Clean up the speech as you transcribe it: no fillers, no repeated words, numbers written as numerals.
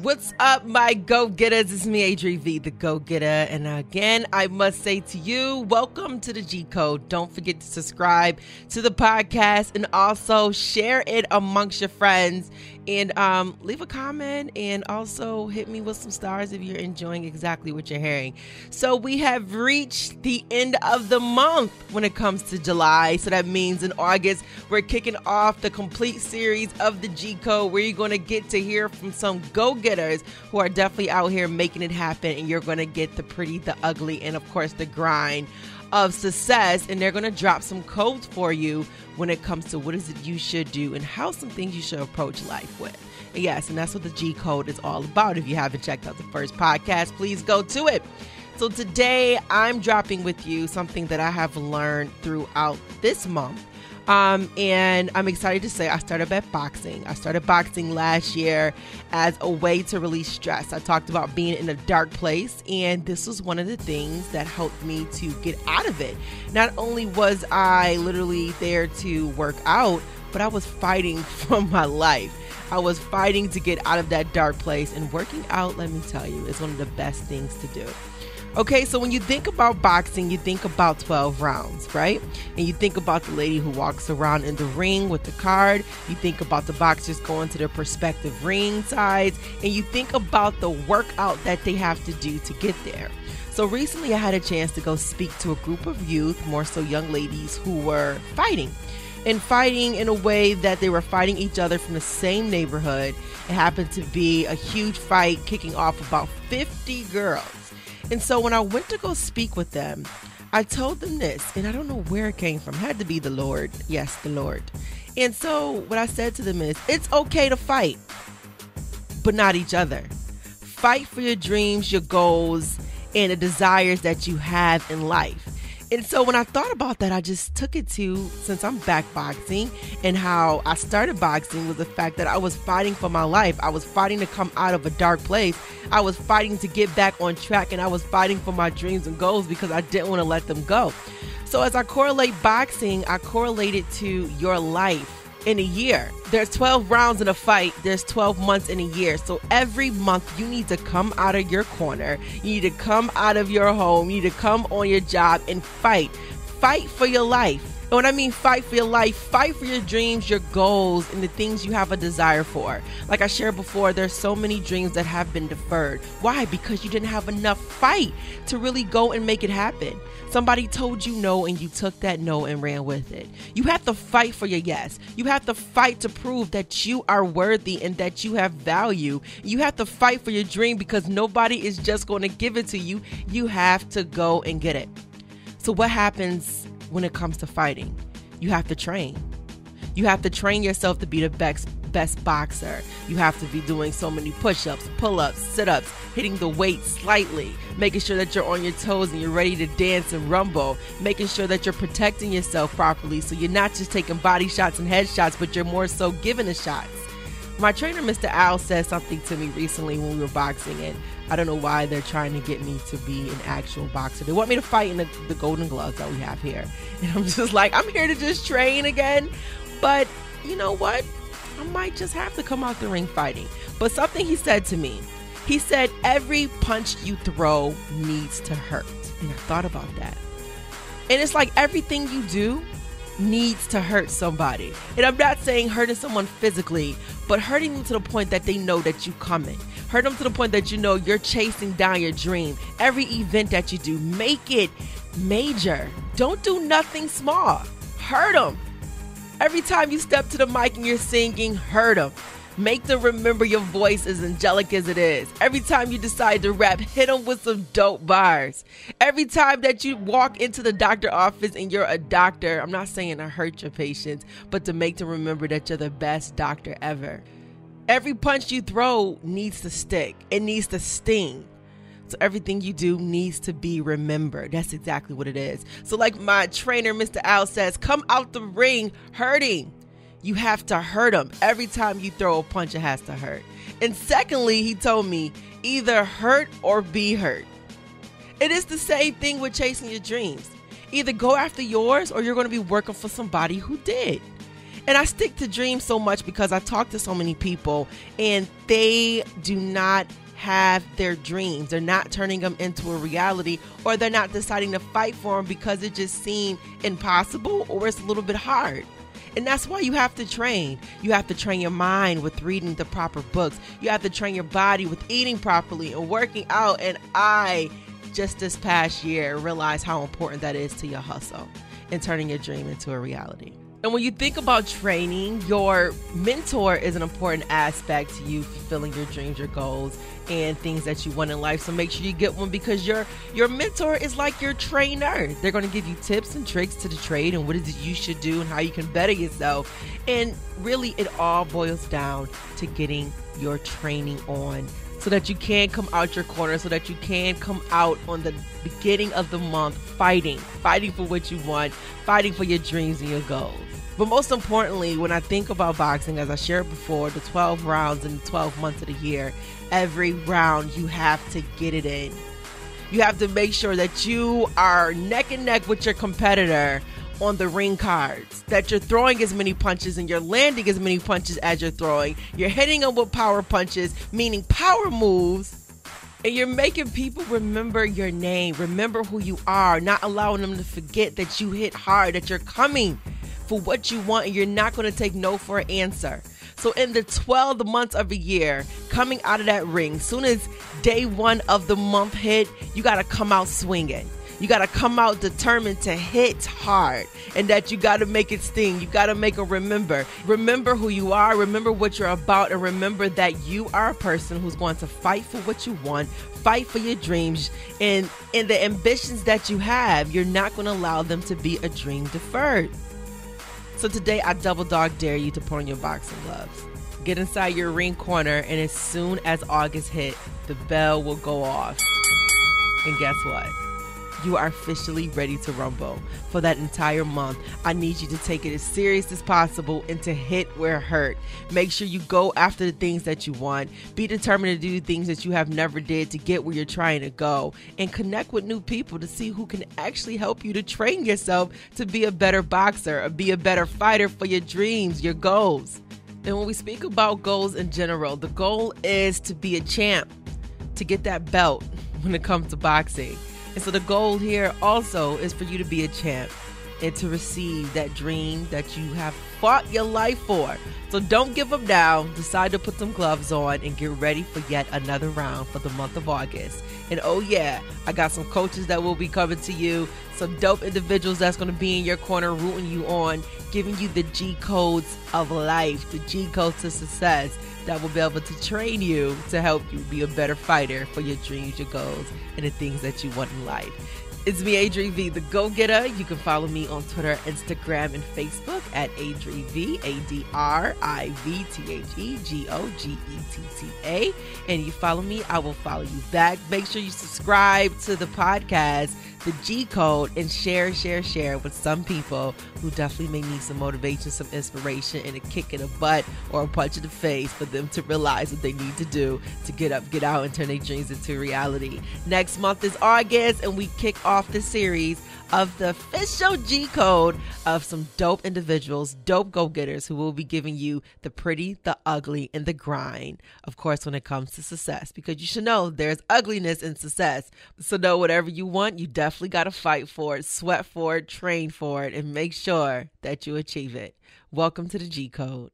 What's up, my Go Getters? It's me, ADRI.V, the Go Getta. And again, I must say to you, welcome to the G Code. Don't forget to subscribe to the podcast and also share it amongst your friends. And leave a comment and also hit me with some stars if you're enjoying exactly what you're hearing. So we have reached the end of the month when it comes to July. So that means in August, we're kicking off the complete series of the G Code where you're going to get to hear from some go-getters who are definitely out here making it happen. And you're going to get the pretty, the ugly, and of course the grind of success, and they're going to drop some codes for you when it comes to what is it you should do and how some things you should approach life with. And yes, and that's what the G Code is all about. If you haven't checked out the first podcast, please go to it. So today I'm dropping with you something that I have learned throughout this month. And I'm excited to say I started boxing. I started boxing last year as a way to release stress. I talked about being in a dark place, and this was one of the things that helped me to get out of it. Not only was I literally there to work out, but I was fighting for my life. I was fighting to get out of that dark place, and working out, let me tell you, is one of the best things to do. Okay, so when you think about boxing, you think about 12 rounds, right? And you think about the lady who walks around in the ring with the card. You think about the boxers going to their respective ring sides. And you think about the workout that they have to do to get there. So recently I had a chance to go speak to a group of youth, more so young ladies, who were fighting. And fighting in a way that they were fighting each other from the same neighborhood. It happened to be a huge fight kicking off about 50 girls. And so when I went to go speak with them, I told them this, and I don't know where it came from. It had to be the Lord. Yes, the Lord. And so what I said to them is, it's okay to fight, but not each other. Fight for your dreams, your goals, and the desires that you have in life. And so when I thought about that, I just took it to, since I'm back boxing, and how I started boxing was the fact that I was fighting for my life. I was fighting to come out of a dark place. I was fighting to get back on track, and I was fighting for my dreams and goals because I didn't want to let them go. So as I correlate boxing, I correlate it to your life. In a year, there's 12 rounds in a fight. There's 12 months in a year. So every month you need to come out of your corner. You need to come out of your home. You need to come on your job and fight. Fight for your life. And when I mean fight for your life, fight for your dreams, your goals, and the things you have a desire for. Like I shared before, there's so many dreams that have been deferred. Why? Because you didn't have enough fight to really go and make it happen. Somebody told you no, and you took that no and ran with it. You have to fight for your yes. You have to fight to prove that you are worthy and that you have value. You have to fight for your dream because nobody is just going to give it to you. You have to go and get it. So what happens when it comes to fighting? You have to train. You have to train yourself to be the best boxer. You have to be doing so many push-ups, pull-ups, sit-ups, hitting the weight slightly, making sure that you're on your toes and you're ready to dance and rumble, making sure that you're protecting yourself properly so you're not just taking body shots and head shots, but you're more so giving the shots. My trainer, Mr. Al, said something to me recently when we were boxing, and I don't know why they're trying to get me to be an actual boxer. They want me to fight in the golden gloves that we have here. And I'm just like, I'm here to just train again. But you know what? I might just have to come out the ring fighting. But something he said to me, he said, every punch you throw needs to hurt. And I thought about that. And it's like everything you do needs to hurt somebody. And I'm not saying hurting someone physically, but hurting them to the point that they know that you're coming. Hurt them to the point that you know you're chasing down your dream. Every event that you do, make it major. Don't do nothing small. Hurt them. Every time you step to the mic and you're singing, hurt them. Make them remember your voice as angelic as it is. Every time you decide to rap, hit them with some dope bars. Every time that you walk into the doctor office and you're a doctor, I'm not saying to hurt your patients, but to make them remember that you're the best doctor ever. Every punch you throw needs to stick. It needs to sting. So everything you do needs to be remembered. That's exactly what it is. So like my trainer, Mr. Al, says, come out the ring hurting. You have to hurt them. Every time you throw a punch, it has to hurt. And secondly, he told me, either hurt or be hurt. It is the same thing with chasing your dreams. Either go after yours or you're going to be working for somebody who did. And I stick to dreams so much because I talk to so many people and they do not have their dreams. They're not turning them into a reality, or they're not deciding to fight for them because it just seemed impossible or it's a little bit hard. And that's why you have to train. You have to train your mind with reading the proper books. You have to train your body with eating properly and working out. And I just this past year realized how important that is to your hustle and turning your dream into a reality. And when you think about training, your mentor is an important aspect to you fulfilling your dreams, your goals, and things that you want in life. So make sure you get one, because your mentor is like your trainer. They're going to give you tips and tricks to the trade and what it is you should do and how you can better yourself. And really, it all boils down to getting your training on, so that you can come out your corner, so that you can come out on the beginning of the month fighting for what you want, fighting for your dreams and your goals. But most importantly, when I think about boxing, as I shared before, the 12 rounds in the 12 months of the year, every round you have to get it in. You have to make sure that you are neck and neck with your competitor on the ring cards, that you're throwing as many punches and you're landing as many punches as you're throwing. You're hitting them with power punches, meaning power moves, and you're making people remember your name, remember who you are, not allowing them to forget that you hit hard, that you're coming for what you want and you're not going to take no for an answer. So in the 12 months of a year, coming out of that ring, soon as day one of the month hit, you got to come out swinging. You got to come out determined to hit hard, and that you got to make it sting. You got to make them remember. Remember who you are, remember what you're about, and remember that you are a person who's going to fight for what you want, fight for your dreams, and in the ambitions that you have, you're not going to allow them to be a dream deferred. So today, I double dog dare you to put on your boxing gloves. Get inside your ring corner, and as soon as August hit, the bell will go off. And guess what? You are officially ready to rumble. For that entire month, I need you to take it as serious as possible and to hit where it hurt. Make sure you go after the things that you want. Be determined to do things that you have never did to get where you're trying to go. And connect with new people to see who can actually help you to train yourself to be a better boxer or be a better fighter for your dreams, your goals. And when we speak about goals in general, the goal is to be a champ, to get that belt when it comes to boxing. And so the goal here also is for you to be a champ and to receive that dream that you have fought your life for. So don't give up now. Decide to put some gloves on and get ready for yet another round for the month of August. And oh yeah, I got some coaches that will be coming to you, some dope individuals that's going to be in your corner rooting you on, giving you the G codes of life, the G codes to success that will be able to train you to help you be a better fighter for your dreams, your goals, and the things that you want in life. It's me, ADRI.V, the Go Getta. You can follow me on Twitter, Instagram, and Facebook at ADRI.V, ADRI.V, THEGOGETTA. And you follow me, I will follow you back. Make sure you subscribe to the podcast, the G Code, and share with some people who definitely may need some motivation, some inspiration, and a kick in the butt or a punch in the face for them to realize what they need to do to get up, get out, and turn their dreams into reality. Next month is August, and we kick off the series of the official G Code of some dope individuals, dope go-getters who will be giving you the pretty, the ugly, and the grind, of course, when it comes to success, because you should know there's ugliness in success. So know whatever you want, you definitely got to fight for it, sweat for it, train for it, and make sure that you achieve it. Welcome to the G Code.